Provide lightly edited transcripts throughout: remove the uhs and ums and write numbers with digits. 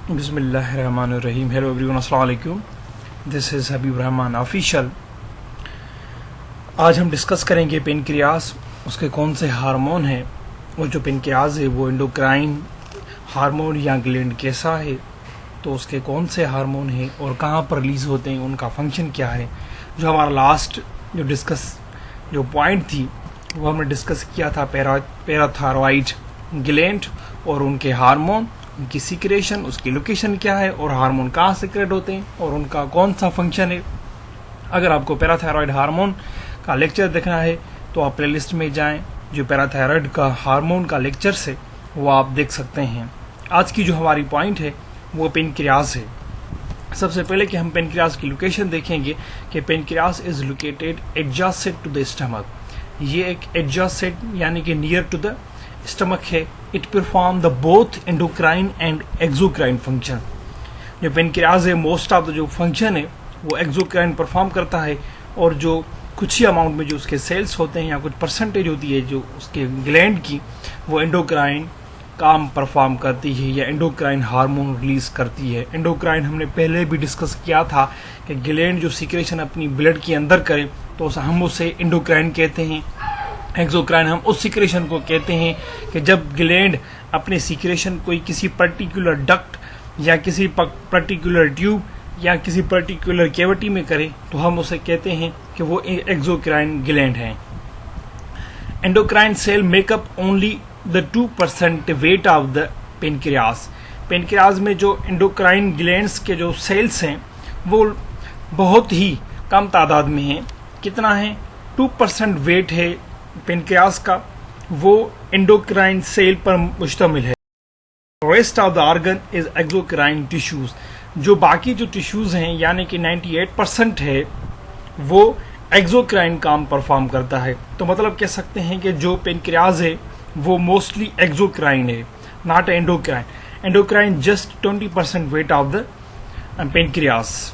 बिस्मिल्लाहिर्रहमानिर्रहीम। Hello everyone, अस्सलाम वालेकुम। This is Habib Rahman official. आज हम डिस्कस करेंगे पेनक्रियास, उसके कौन से हार्मोन हैं और जो पेनक्रियास है वो एंडोक्राइन हार्मोन या ग्लैंड कैसा है, तो उसके कौन से हार्मोन हैं और कहाँ पर रिलीज़ होते हैं, उनका फंक्शन क्या है। जो हमारा लास्ट जो पॉइंट थी वो हमने डिस्कस किया था पैराथायरॉइड ग्लैंड और उनके हार्मोन, उनकी सीक्रेशन, उसकी लोकेशन क्या है और हार्मोन कहाँ सीक्रेट होते हैं और उनका कौन सा फंक्शन है। अगर आपको पैराथायरॉइड हार्मोन का लेक्चर देखना है तो आप प्लेलिस्ट में जाएं, जो पैराथायरॉइड का हार्मोन का लेक्चर है वो आप देख सकते हैं। आज की जो हमारी पॉइंट है वो पेनक्रियास है। सबसे पहले कि हम पेनक्रियास की लोकेशन देखेंगे कि pancreas is located adjacent to the stomach. ये एक एडजेसेंट यानी कि नियर टू द स्टमक है। It perform the both endocrine and exocrine function. जो पेनक्रियास है मोस्ट ऑफ द जो फंक्शन है वो एक्सोक्राइन परफॉर्म करता है और जो कुछ ही अमाउंट में जो उसके सेल्स होते हैं या कुछ परसेंटेज होती है जो उसके ग्लैंड की, वो एंडोक्राइन काम परफॉर्म करती है या एंडोक्राइन हार्मोन रिलीज करती है। एंडोक्राइन हमने पहले भी डिस्कस किया था कि ग्लैंड जो सीक्रेशन अपनी ब्लड के अंदर करे तो हम उसे एंडोक्राइन कहते हैं। एक्सोक्राइन हम उस सीक्रेशन को कहते हैं कि जब ग्लैंड अपने सीक्रेशन कोई किसी पर्टिकुलर डक्ट या किसी पर्टिकुलर ट्यूब या किसी पर्टिकुलर कैविटी में करे तो हम उसे कहते हैं कि वो एक्सोक्राइन ग्लैंड है। Endocrine cell make up only the 2% weight of the pancreas. Pancreas में जो एंडोक्राइन ग्लैंड्स के जो सेल्स हैं वो बहुत ही कम तादाद में हैं। कितना है? 2% वेट है पेनक्रियास का, वो एंडोक्राइन सेल पर मुश्तमिल है। Rest of the organ is exocrine tissues. जो बाकी जो टिश्यूज हैं यानी कि 98% है वो एक्सोक्राइन काम परफॉर्म करता है। तो मतलब कह सकते हैं कि जो पेनक्रियास है वो मोस्टली एक्सोक्राइन है, not endocrine. Endocrine just 20% weight of the pancreas.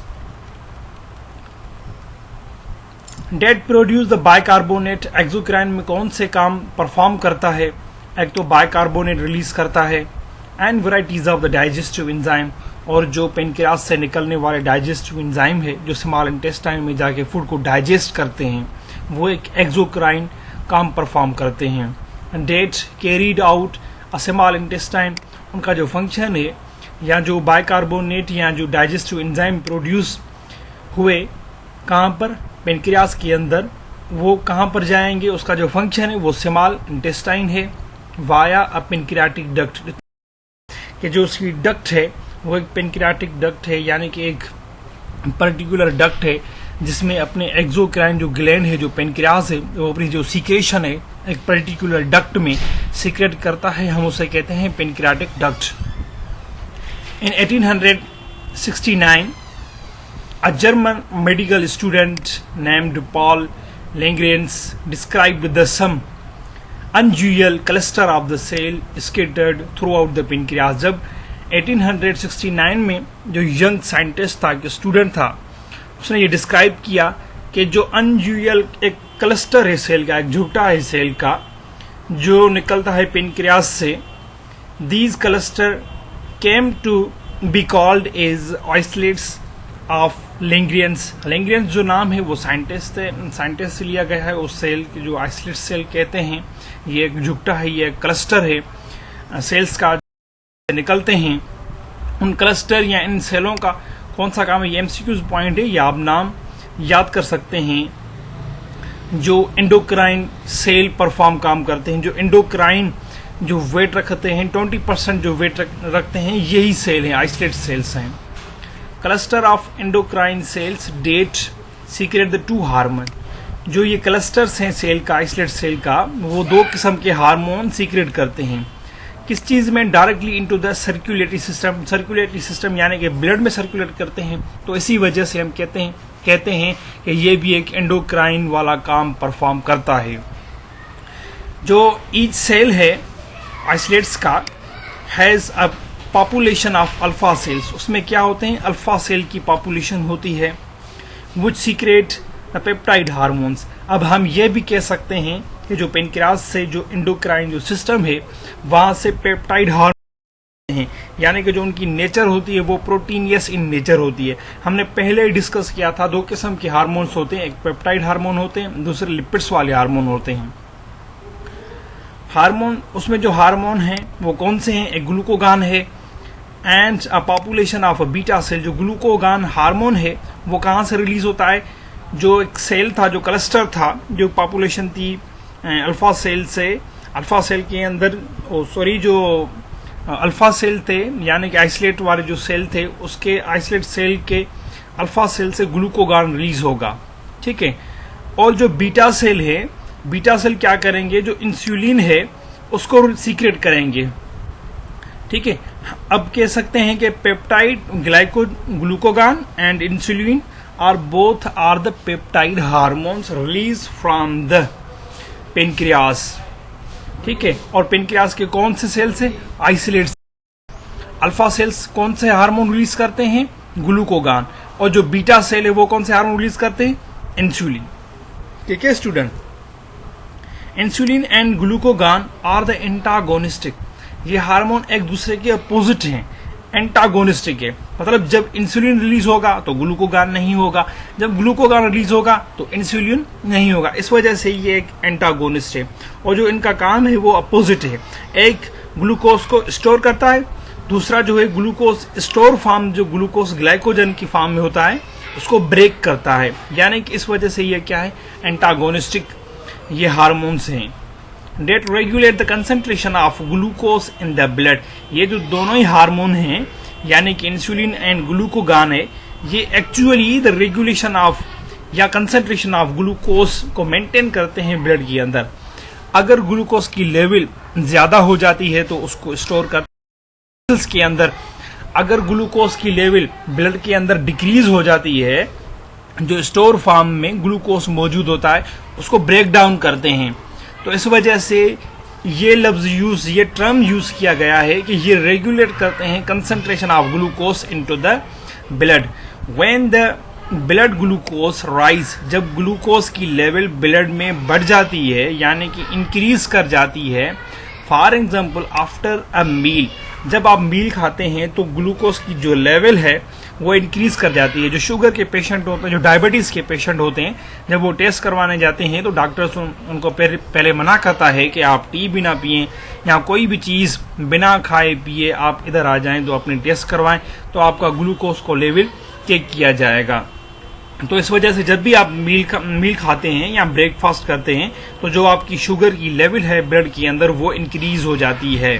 That produce the bicarbonate. Exocrine में कौन से काम परफॉर्म करता है? एक तो बाइकार्बोनेट रिलीज करता है and varieties of the digestive enzyme, और जो पेनक्रियास से निकलने वाले डाइजेस्टिव एंजाइम है जो स्मॉल इंटेस्टाइन में जाके फूड को डाइजेस्ट करते हैं वो एक एक्सोक्राइन काम परफॉर्म करते हैं। That carried out a small intestine, उनका जो फंक्शन है या जो बाइकार्बोनेट या जो डाइजेस्टिव एंजाइम प्रोड्यूस हुए कहाँ पर? पेनक्रियास के अंदर। वो कहाँ पर जाएंगे? उसका जो फंक्शन है वो स्मॉल इंटेस्टाइन है वाया अ पेनक्रियाटिक डक्ट। कि जो उसकी डक्ट है वो एक पेनक्रियाटिक डक्ट है यानी कि एक पर्टिकुलर डक्ट है जिसमें अपने एक्सोक्राइन जो ग्लैंड है जो पेनक्रियास है वो अपनी जो सीक्रेशन है एक पर्टिकुलर डक्ट में सीक्रेट करता है, हम उसे कहते हैं pancreatic duct. In 1869 a German medical student named Paul Langerhans described the some unusual cluster of the cell scattered throughout the pancreas। जब 1869 में जो यंग साइंटिस्ट था, जो स्टूडेंट था, उसने ये डिस्क्राइब किया कि जो अनयूजुअल एक क्लस्टर है सेल का, एक झुकटा है सेल का जो निकलता है पेनक्रियास से। These cluster came to be called as isolates of Langerhans. Langerhans जो नाम है वो साइंटिस्ट से लिया गया है। उस सेल की जो आइसोलेट सेल कहते हैं, ये एक झुकटा है, ये एक क्लस्टर है सेल्स का निकलते हैं। उन क्लस्टर या इन सेलों का कौन सा काम है? ये एमसीक्यूज पॉइंट है, या आप नाम याद कर सकते हैं। जो एंडोक्राइन सेल परफॉर्म काम करते हैं, जो एंडोक्राइन जो वेट रखते हैं 20% जो वेट रखते हैं, यही सेल हैं, आइसोलेट सेल्स हैं। Cluster of endocrine cells that secrete the 2 hormone. जो ये क्लस्टर्स हैं सेल का, आइसोलेट सेल का, वो 2 किस्म के हार्मोन सीक्रेट करते हैं। किस चीज में? Directly into the circulatory system. Circulatory system यानी कि ब्लड में सर्कुलेट करते हैं। तो इसी वजह से हम कहते हैं कि ये भी एक एंडोक्राइन वाला काम परफॉर्म करता है। जो ईच सेल है आइसोलेट्स का has a population of alpha cells. उसमें क्या होते हैं? अल्फा सेल की पॉपुलेशन होती है विच सीक्रेट द पेप्टाइड हार्मोन्स। अब हम ये भी कह सकते हैं कि जो पेनक्रियास से जो एंडोक्राइन जो सिस्टम है वहां से पेप्टाइड हार्मोन हैं, यानी कि जो उनकी नेचर होती है वो प्रोटीनियस इन नेचर होती है। हमने पहले ही डिस्कस किया था, दो किस्म के हार्मोन्स होते हैं, एक पेप्टाइड हार्मोन होते हैं, दूसरे लिपिड्स वाले हार्मोन होते हैं। हार्मोन, उसमें जो हार्मोन हैं वो कौन से हैं? एक ग्लूकोगान है and a population of a beta cell. जो ग्लूकोगान हार्मोन है वो कहाँ से रिलीज होता है? जो एक सेल था, जो क्लस्टर था, जो पॉपुलेशन थी अल्फा सेल से, अल्फा सेल के अंदर जो अल्फा सेल थे यानी कि आइसोलेट वाले जो सेल थे, उसके आइसोलेट सेल के अल्फा सेल से ग्लूकोगान रिलीज होगा, ठीक है। और जो बीटा सेल है, बीटा सेल क्या करेंगे? जो इंसुलिन है उसको सीक्रेट करेंगे, ठीक है। अब कह सकते हैं कि peptide glucagon and insulin are both are the peptide hormones release from the pancreas, ठीक है। और पेनक्रियास के कौन से सेल से? आइसोलेट। अल्फा सेल्स कौन से हार्मोन रिलीज करते हैं? ग्लूकोगान। और जो बीटा सेल है वो कौन से हार्मोन रिलीज करते हैं? इंसुलिन, ठीक है student. Insulin and glucagon are the antagonistic. ये हार्मोन एक दूसरे के अपोजिट हैं, एंटागोनिस्टिक है। मतलब जब इंसुलिन रिलीज होगा तो ग्लूकोगान नहीं होगा, जब ग्लूकोगान रिलीज होगा तो इंसुलिन नहीं होगा। इस वजह से ये एक एंटागोनिस्ट है और जो इनका काम है वो अपोजिट है। एक ग्लूकोज को स्टोर करता है, दूसरा जो है ग्लूकोज स्टोर फॉर्म, जो ग्लूकोज ग्लाइकोजन की फॉर्म में होता है, उसको ब्रेक करता है। यानी कि इस वजह से ये क्या है? एंटागोनिस्टिक ये हार्मोन्स हैं। That regulate the concentration of glucose in the blood. ये जो दोनों ही हार्मोन हैं यानी कि इंसुलिन एंड ग्लूकोगान है, ये एक्चुअली द रेगुलेशन ऑफ या कंसेंट्रेशन ऑफ ग्लूकोज को मेंटेन करते हैं ब्लड के अंदर। अगर ग्लूकोज की लेवल ज्यादा हो जाती है तो उसको स्टोर करते हैं के अंदर। अगर ग्लूकोज की लेवल ब्लड के अंदर डिक्रीज हो जाती है, जो स्टोर फॉर्म में ग्लूकोज मौजूद होता है उसको ब्रेक डाउन करते हैं। तो इस वजह से ये लफ्ज यूज, ये टर्म यूज किया गया है कि ये रेगुलेट करते हैं concentration of glucose into the blood. When the blood glucose rise, जब ग्लूकोज की लेवल ब्लड में बढ़ जाती है यानी कि इंक्रीज कर जाती है। फॉर एग्जाम्पल आफ्टर अ मील, जब आप मील खाते हैं तो ग्लूकोज की जो लेवल है वो इंक्रीज कर जाती है। जो शुगर के पेशेंट होते हैं, जो डायबिटीज के पेशेंट होते हैं, जब वो टेस्ट करवाने जाते हैं तो डॉक्टर्स उनको पहले मना करता है कि आप टी भी ना पिए या कोई भी चीज बिना खाए पिए आप इधर आ जाएं तो अपने टेस्ट करवाएं, तो आपका ग्लूकोज को लेवल चेक किया जाएगा। तो इस वजह से जब भी आप मील खाते हैं या ब्रेकफास्ट करते हैं तो जो आपकी शुगर की लेवल है ब्लड के अंदर वो इंक्रीज हो जाती है।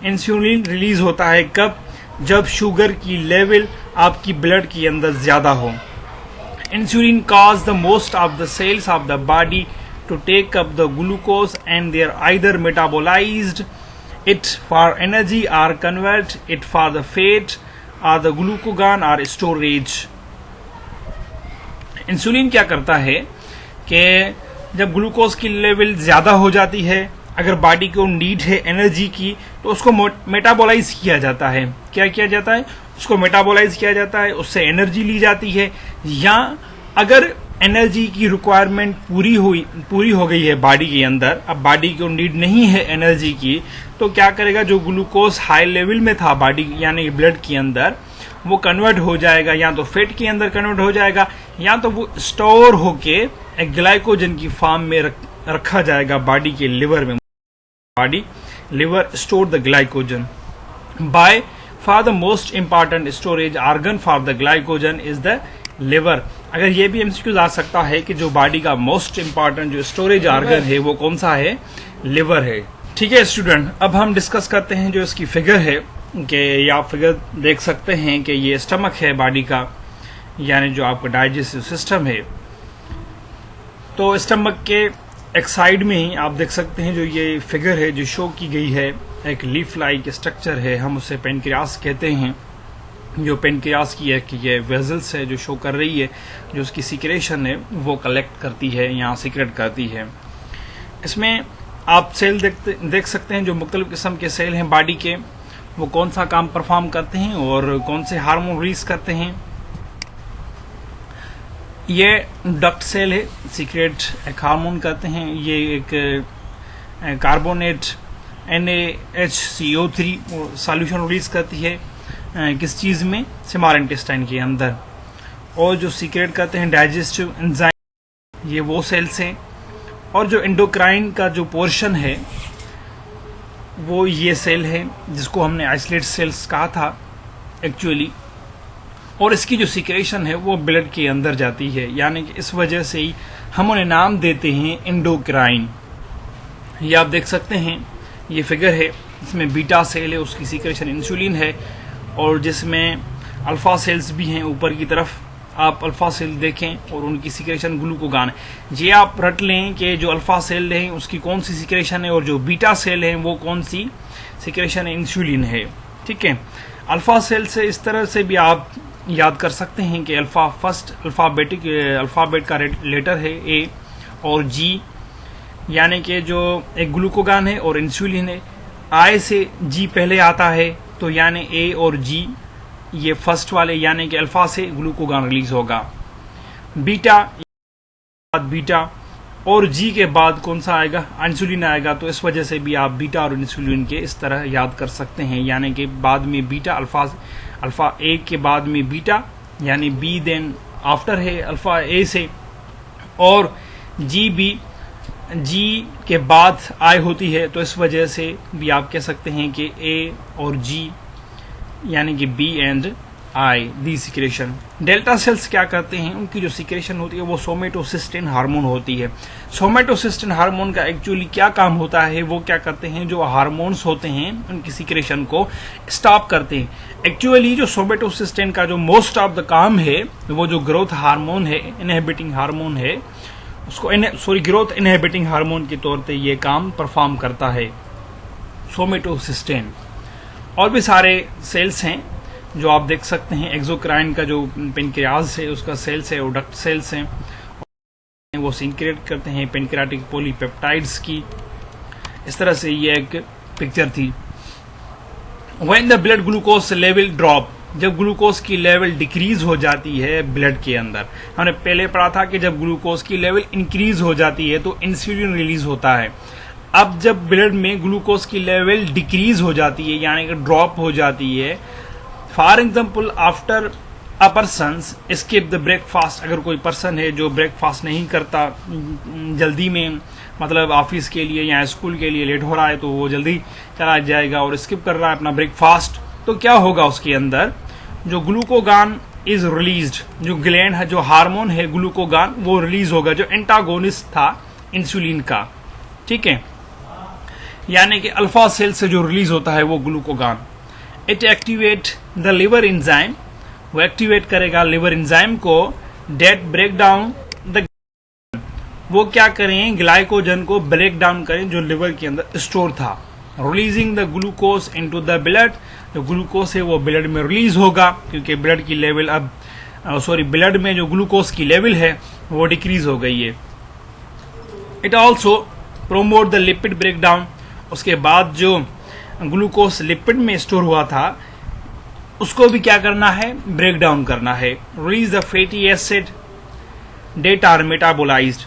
इंसुलिन रिलीज होता है कब? जब शुगर की लेवल आपकी ब्लड के अंदर ज्यादा हो। Insulin cause the most of the cells of the body to take up the glucose and they are either metabolized it for energy और convert it for the fat और the glucagon और storage. Insulin क्या करता है कि जब glucose की level ज्यादा हो जाती है, अगर बॉडी को नीड है एनर्जी की, तो उसको मेटाबोलाइज किया जाता है। क्या किया जाता है? उसको मेटाबोलाइज किया जाता है, उससे एनर्जी ली जाती है। या अगर एनर्जी की रिक्वायरमेंट पूरी हो गई है बॉडी के अंदर, अब बॉडी को नीड नहीं है एनर्जी की, तो क्या करेगा? जो ग्लूकोज हाई लेवल में था बॉडी यानी ब्लड के अंदर, वो कन्वर्ट हो जाएगा, या तो फैट के अंदर कन्वर्ट हो जाएगा या तो वो स्टोर होके एक ग्लाइकोजन की फॉर्म में रखा जाएगा बॉडी के लिवर में। Body liver store the glycogen. By far the most important storage organ for the glycogen is the liver. अगर ये भी एमसीक्यूज आ सकता है कि जो बॉडी का मोस्ट इंपॉर्टेंट जो स्टोरेज ऑर्गन है वो कौन सा है? लिवर है। ठीक है स्टूडेंट, अब हम डिस्कस करते हैं जो इसकी फिगर है कि आप फिगर देख सकते हैं कि ये स्टमक है बॉडी का, यानी जो आपका डाइजेस्टिव सिस्टम है। तो स्टमक के एक साइड में ही आप देख सकते हैं जो ये फिगर है जो शो की गई है, एक लीफ लाइक स्ट्रक्चर है, हम उसे पेनक्रियास कहते हैं। जो पेनक्रियास की एक ये वेजल्स है जो शो कर रही है, जो उसकी सिक्रेशन है वो कलेक्ट करती है, यहाँ सिक्रेट करती है। इसमें आप सेल देख सकते हैं जो मुख्तलिफ किस्म के सेल हैं बॉडी के, वो कौन सा काम परफॉर्म करते हैं और कौन से हार्मोन रिलीज करते हैं। ये डक्ट सेल है, सीक्रेट एक हार्मोन करते हैं। ये एक कार्बोनेट NaHCO3 सॉल्यूशन रिलीज करती है किस चीज़ में, स्मॉल इंटेस्टाइन के अंदर। और जो सीक्रेट करते हैं डाइजेस्टिव एंजाइम, ये वो सेल्स हैं। और जो एंडोक्राइन का जो पोर्शन है वो ये सेल है जिसको हमने आइसोलेट सेल्स कहा था एक्चुअली। और इसकी जो सिक्रेशन है वो ब्लड के अंदर जाती है, यानी कि इस वजह से ही हम उन्हें नाम देते हैं एंडोक्राइन। ये आप देख सकते हैं, ये फिगर है, इसमें बीटा सेल है, उसकी सिक्रेशन इंसुलिन है। और जिसमें अल्फा सेल्स भी हैं ऊपर की तरफ, आप अल्फा सेल देखें और उनकी सिक्रेशन ग्लूकोगान है। ये आप रट लें कि जो अल्फा सेल है उसकी कौन सी सिक्रेशन है और जो बीटा सेल है वो कौन सी सिक्रेशन है, इंसुलिन है। ठीक है, अल्फा सेल से इस तरह से भी आप याद कर सकते हैं कि अल्फाबेट का लेटर है ए और जी, यानी कि जो एक ग्लूकोगान है और इंसुलिन है, आई से जी पहले आता है, तो यानी ए और जी ये फर्स्ट वाले, यानी कि अल्फा से ग्लूकोगान रिलीज होगा। बीटा और जी के बाद कौन सा आएगा, इंसुलिन आएगा। तो इस वजह से भी आप बीटा और इंसुलिन के इस तरह याद कर सकते हैं, यानी कि बाद में बीटा, अल्फा ए के बाद में बीटा, यानी बी देन आफ्टर है अल्फा ए से। और जी के बाद आई होती है, तो इस वजह से भी आप कह सकते हैं कि ए और जी यानी कि B and I the secretion. Delta cells क्या करते हैं, उनकी जो सिक्रेशन होती है वो सोमेटोसिस्टिन हार्मोन होती है। सोमेटोसिस्टिन हार्मोन का एक्चुअली क्या काम होता है, वो क्या करते हैं, जो हार्मोन्स होते हैं उनकी सिक्रेशन को स्टॉप करते हैं। एक्चुअली जो सोमेटोसिस्टिन का जो मोस्ट ऑफ द काम है, वो जो ग्रोथ हार्मोन है, इनहिबिटिंग हार्मोन है, उसको ग्रोथ इनहिबिटिंग हार्मोन के तौर पे ये काम परफॉर्म करता है सोमेटोसिस्टिन। और भी सारे सेल्स हैं जो आप देख सकते हैं, एक्सोक्राइन का जो पेनक्रियाज है उसका सेल्स है, और डक्ट सेल्स हैं, वो सिक्रेट करते हैं पेनक्रियाटिक पॉलीपेप्टाइड्स की। इस तरह से ये एक पिक्चर थी। When the blood glucose level drop, जब ग्लूकोज की लेवल डिक्रीज हो जाती है ब्लड के अंदर, हमने पहले पढ़ा था कि जब ग्लूकोज की लेवल इंक्रीज हो जाती है तो इंसुलिन रिलीज होता है। अब जब ब्लड में ग्लूकोज की लेवल डिक्रीज हो जाती है, यानी कि ड्रॉप हो जाती है, for example after a person skip the breakfast, अगर कोई पर्सन है जो ब्रेकफास्ट नहीं करता जल्दी में, मतलब ऑफिस के लिए या स्कूल के लिए लेट हो रहा है तो वो जल्दी चला जाएगा और स्किप कर रहा है अपना ब्रेकफास्ट, तो क्या होगा, उसके अंदर जो ग्लूकोगान इज रिलीज्ड, जो ग्लैंड है, जो हार्मोन है ग्लूकोगान, वो रिलीज होगा, जो एंटागोनिस्ट था इंसुलिन का। ठीक है, यानी कि अल्फा सेल से जो रिलीज होता है वो glucagon. It activate the liver enzyme, वो एक्टिवेट करेगा लिवर एंजाइम को, डेट ब्रेक डाउन द, वो क्या करें, ग्लाइकोजन को ब्रेक डाउन करें जो लिवर के अंदर स्टोर था, releasing the glucose into the blood, जो ग्लूकोज है वो ब्लड में रिलीज होगा, क्योंकि ब्लड की लेवल अब ब्लड में जो ग्लूकोज की लेवल है वो डिक्रीज हो गई है। It also promote the lipid break down, उसके बाद जो ग्लूकोज लिपिड में स्टोर हुआ था उसको भी क्या करना है, ब्रेक डाउन करना है। Release the fatty acid that are metabolised,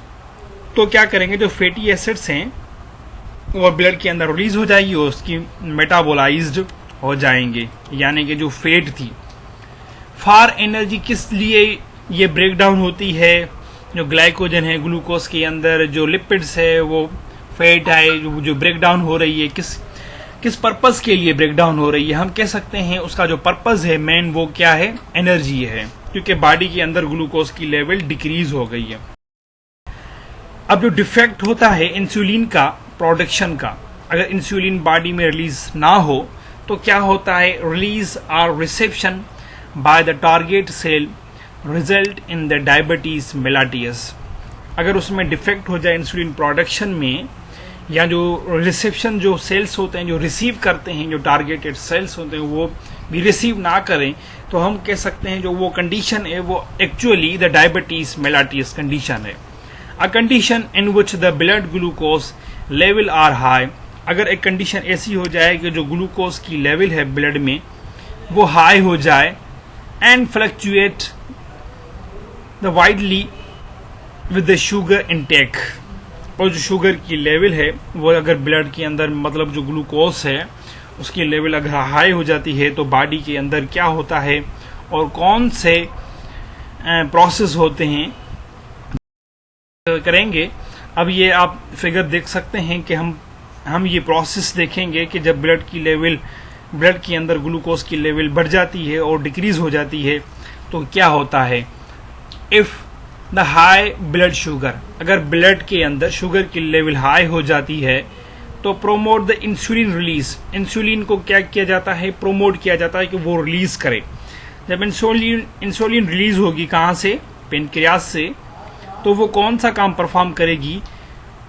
तो क्या करेंगे, जो फैटी एसिड्स हैं वो ब्लड के अंदर रिलीज हो जाएगी और उसकी मेटाबोलाइज्ड हो जाएंगे, यानी कि जो फैट थी। फॉर एनर्जी, किस लिए ये ब्रेक डाउन होती है, जो ग्लाइकोजन है ग्लूकोज के अंदर, जो लिपिड्स है वो फैट है, जो ब्रेक डाउन हो रही है, किस पर्पस के लिए ब्रेक डाउन हो रही है, हम कह सकते हैं उसका जो पर्पस है मेन, वो क्या है, एनर्जी है, क्योंकि बॉडी के अंदर ग्लूकोज की लेवल डिक्रीज हो गई है। अब जो डिफेक्ट होता है इंसुलिन का प्रोडक्शन का, अगर इंसुलिन बॉडी में रिलीज ना हो तो क्या होता है, रिलीज और reception by the target cell result in the diabetes mellitus. अगर उसमें डिफेक्ट हो जाए इंसुलिन प्रोडक्शन में, या जो रिसेप्शन जो सेल्स होते हैं जो रिसीव करते हैं, जो टारगेटेड सेल्स होते हैं वो भी रिसीव ना करें, तो हम कह सकते हैं जो वो कंडीशन है वो actually the diabetes mellitus condition है। A condition in which the blood glucose level are high, अगर एक कंडीशन ऐसी हो जाए कि जो ग्लूकोज की लेवल है ब्लड में वो हाई हो जाए, and fluctuate the widely with the sugar intake, और जो शुगर की लेवल है वो अगर ब्लड के अंदर मतलब जो ग्लूकोज है उसकी लेवल अगर हाई हो जाती है तो बॉडी के अंदर क्या होता है और कौन से प्रोसेस होते हैं करेंगे। अब ये आप फिगर देख सकते हैं कि हम ये प्रोसेस देखेंगे कि जब ब्लड के अंदर ग्लूकोज की लेवल बढ़ जाती है और डिक्रीज हो जाती है तो क्या होता है। If the high blood sugar, अगर ब्लड के अंदर शुगर की लेवल हाई हो जाती है तो promote the insulin release, insulin को क्या किया जाता है, प्रोमोट किया जाता है कि वो रिलीज करे। जब इंसुलिन रिलीज होगी कहाँ से, पेनक्रियास से, तो वो कौन सा काम परफॉर्म करेगी,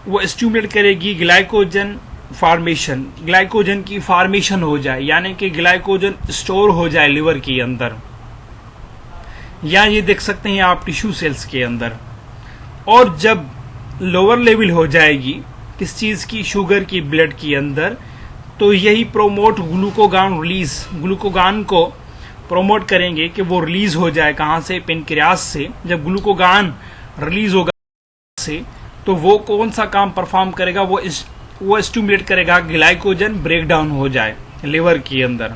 वो स्टिमुलेट करेगी ग्लाइकोजन फॉर्मेशन, ग्लाइकोजन की फॉर्मेशन हो जाए, यानी कि ग्लाइकोजन स्टोर हो जाए लिवर के अंदर, या ये देख सकते हैं आप टिश्यू सेल्स के अंदर। और जब लोअर लेवल हो जाएगी किस चीज की, शुगर की ब्लड के अंदर, तो यही प्रोमोट ग्लूकोगान रिलीज, ग्लूकोगान को प्रोमोट करेंगे कि वो रिलीज हो जाए कहां से, पेनक्रियास से। जब ग्लूकोगान रिलीज होगा से तो वो कौन सा काम परफॉर्म करेगा, वो स्टिमुलेट करेगा ग्लाइकोजन ब्रेक डाउन हो जाए लिवर के अंदर।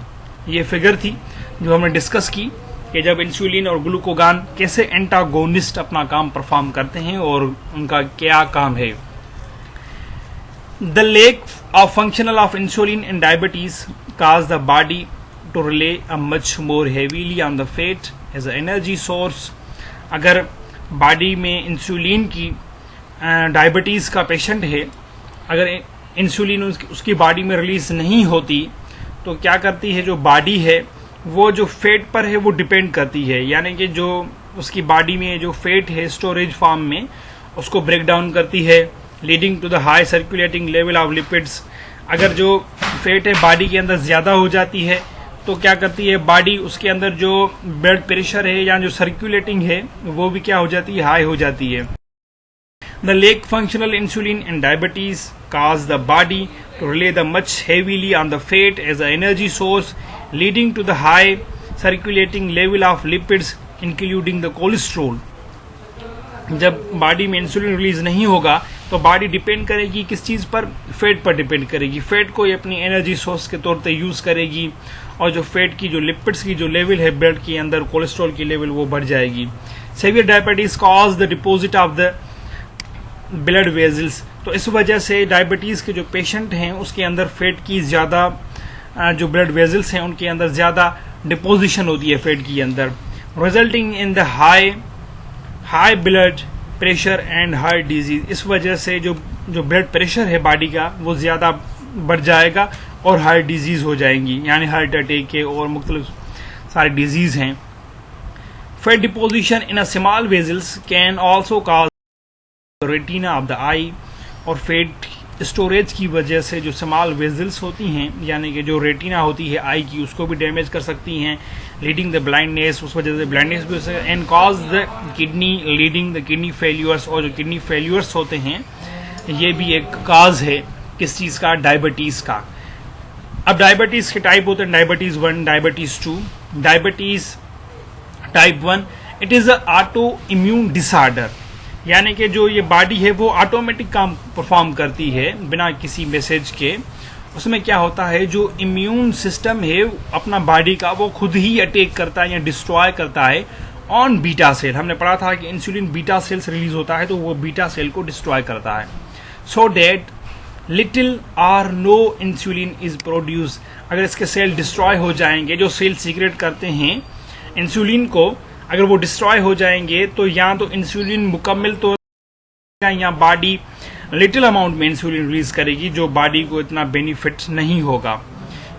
ये फिगर थी जो हमने डिस्कस की कि जब इंसुलिन और ग्लूकोगान कैसे एंटागोनिस्ट अपना काम परफॉर्म करते हैं और उनका क्या काम है। The lack of functional of insulin in diabetes cause the body to rely a much more heavily on the fat as a energy source. अगर बॉडी में इंसुलिन की डायबिटीज का पेशेंट है, अगर इंसुलिन उसकी बॉडी में रिलीज नहीं होती तो क्या करती है, जो बॉडी है वो जो फैट पर है वो डिपेंड करती है, यानी कि जो उसकी बॉडी में जो फैट है स्टोरेज फॉर्म में उसको ब्रेक डाउन करती है, leading to the high circulating level of lipids. अगर जो फैट है बॉडी के अंदर ज्यादा हो जाती है तो क्या करती है बॉडी, उसके अंदर जो ब्लड प्रेशर है या जो सर्कुलेटिंग है वो भी क्या हो जाती है, हाई हो जाती है। The lack functional insulin in diabetes cause the body to rely the much heavily on the fat as a energy source, leading to the high circulating level of lipids including the cholesterol. जब body में insulin release नहीं होगा तो body depend करेगी किस चीज पर, fat पर डिपेंड करेगी। फैट को ये अपनी एनर्जी सोर्स के तौर पे यूज करेगी और जो फैट की जो लिपिड्स की जो लेवल है ब्लड के अंदर, कोलेस्ट्रॉल की लेवल वो बढ़ जाएगी। Severe diabetes cause the deposit of the blood vessels. तो इस वजह से डायबिटीज के जो पेशेंट हैं उसके अंदर फैट की ज्यादा, जो ब्लड वेजल्स हैं उनके अंदर ज्यादा डिपोजिशन होती है फैट के अंदर, resulting in the high blood pressure and heart disease. इस वजह से जो ब्लड प्रेशर है बॉडी का वो ज्यादा बढ़ जाएगा और हार्ट डिजीज हो जाएंगी, यानी हार्ट अटैक के और मुख्तलिफ सारे डिजीज हैं। Fat deposition in a small vessels can also cause retina of the eye. और फैट स्टोरेज की वजह से जो स्मॉल वेजल्स होती हैं, यानी कि जो रेटिना होती है आई की, उसको भी डैमेज कर सकती हैं, लीडिंग द ब्लाइंडनेस, उस वजह से ब्लाइंडनेस भी हो सकती है, and cause the kidney, leading the kidney failures. और जो किडनी फेल्यूर्स होते हैं ये भी एक काज है किस चीज का, डायबिटीज का। अब डायबिटीज के टाइप होते हैं diabetes 1, diabetes 2। Diabetes type 1 it is a auto immune disorder, यानी कि जो ये बॉडी है वो ऑटोमेटिक काम परफॉर्म करती है बिना किसी मैसेज के। उसमें क्या होता है, जो इम्यून सिस्टम है अपना बॉडी का वो खुद ही अटैक करता है या डिस्ट्रॉय करता है ऑन बीटा सेल। हमने पढ़ा था कि इंसुलिन बीटा सेल से रिलीज होता है तो वो बीटा सेल को डिस्ट्रॉय करता है, सो डेट लिटिल और नो इंसुलिन इज प्रोड्यूस। अगर इसके सेल डिस्ट्रॉय हो जाएंगे, जो सेल सीक्रेट करते हैं इंसुलिन को, अगर वो डिस्ट्रॉय हो जाएंगे तो या तो इंसुलिन मुकम्मल तो या बॉडी लिटिल अमाउंट में इंसुलिन रिलीज करेगी जो बॉडी को इतना बेनिफिट नहीं होगा।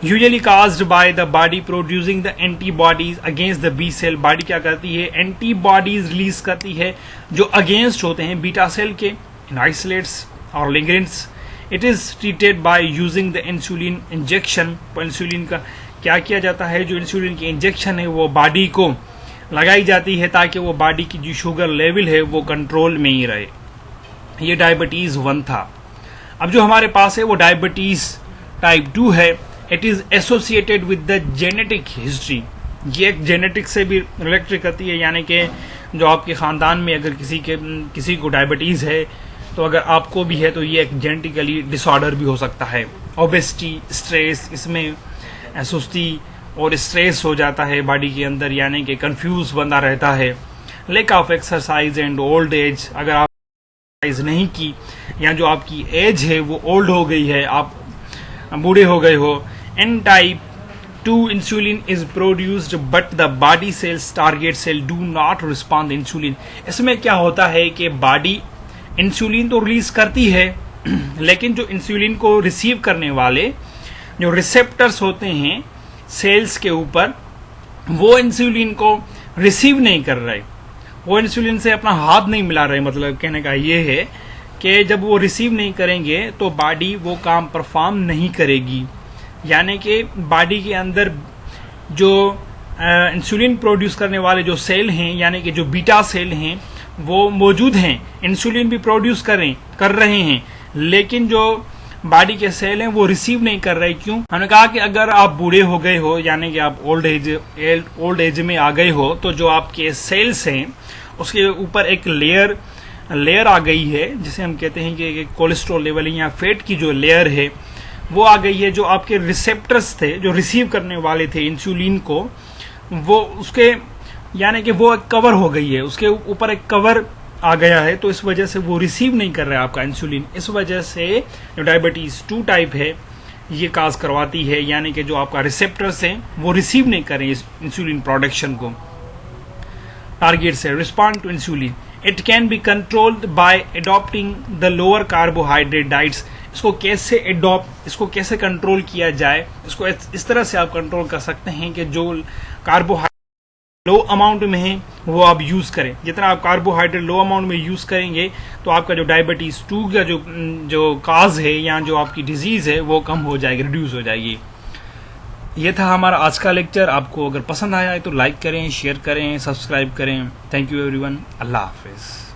Usually caused by the body producing the antibodies against the B cell. Body क्या करती है, एंटीबॉडीज रिलीज करती है जो अगेंस्ट होते हैं बीटा सेल के, इन आइसोलेट्स और ligands. It is treated by using the insulin injection. Insulin का क्या किया जाता है, जो इंसुलिन की इंजेक्शन है वो बॉडी को लगाई जाती है ताकि वो बॉडी की जो शुगर लेवल है वो कंट्रोल में ही रहे। ये डायबिटीज 1 था। अब जो हमारे पास है वो डायबिटीज टाइप 2 है। It is associated with the genetic history. ये एक जेनेटिक से भी रिलेटेड करती है, यानी कि जो आपके खानदान में अगर किसी को डायबिटीज है तो अगर आपको भी है तो ये एक जेनेटिकली डिसऑर्डर भी हो सकता है। ओबेसिटी, स्ट्रेस, इसमें सुस्ती और स्ट्रेस हो जाता है बॉडी के अंदर, यानी कि कंफ्यूज बंदा रहता है। Lack of exercise and old age, अगर आप एक्सरसाइज नहीं की या जो आपकी एज है वो ओल्ड हो गई है, आप बूढ़े हो गए हो। An type 2 insulin is produced but the body cells target cell do not respond insulin. इसमें क्या होता है कि बॉडी इंसुलिन तो रिलीज करती है, लेकिन जो इंसुलिन को रिसीव करने वाले जो रिसेप्टर्स होते हैं सेल्स के ऊपर, वो इंसुलिन को रिसीव नहीं कर रहे, वो इंसुलिन से अपना हाथ नहीं मिला रहे। मतलब कहने का ये है कि जब वो रिसीव नहीं करेंगे तो बॉडी वो काम परफॉर्म नहीं करेगी। यानी कि बॉडी के अंदर जो इंसुलिन प्रोड्यूस करने वाले जो सेल हैं, यानी कि जो बीटा सेल हैं, वो मौजूद हैं, इंसुलिन भी प्रोड्यूस कर रहे हैं, लेकिन जो बॉडी के सेल हैं वो रिसीव नहीं कर रहे। क्यों? हमने कहा कि अगर आप बूढ़े हो गए हो, यानी कि आप ओल्ड एज में आ गए हो, तो जो आपके सेल्स हैं उसके ऊपर एक लेयर आ गई है, जिसे हम कहते हैं कि कोलेस्ट्रॉल लेवल या फैट की जो लेयर है वो आ गई है। जो आपके रिसेप्टर्स थे जो रिसीव करने वाले थे इंसुलिन को, वो उसके यानी कि वो कवर हो गई है, उसके ऊपर एक कवर आ गया है, तो इस वजह से वो रिसीव नहीं कर रहा है आपका इंसुलिन। इस वजह से जो डायबिटीज 2 टाइप है ये काज करवाती है, यानी कि जो आपका रिसेप्टर्स हैं वो रिसीव नहीं कर रहे इस इंसुलिन प्रोडक्शन को। टारगेट से respond to insulin, it can be controlled by adopting the lower carbohydrate diets. इसको कैसे कंट्रोल किया जाए? इसको इस तरह से आप कंट्रोल कर सकते हैं कि जो कार्बोहाइड्रेट लो अमाउंट में है वो आप यूज करें। जितना आप कार्बोहाइड्रेट लो अमाउंट में यूज करेंगे तो आपका जो डायबिटीज 2 का जो काज है या जो आपकी डिजीज है वो कम हो जाएगी, रिड्यूस हो जाएगी। ये था हमारा आज का लेक्चर। आपको अगर पसंद आया है तो लाइक करें, शेयर करें, सब्सक्राइब करें। Thank you everyone. Allah Hafiz.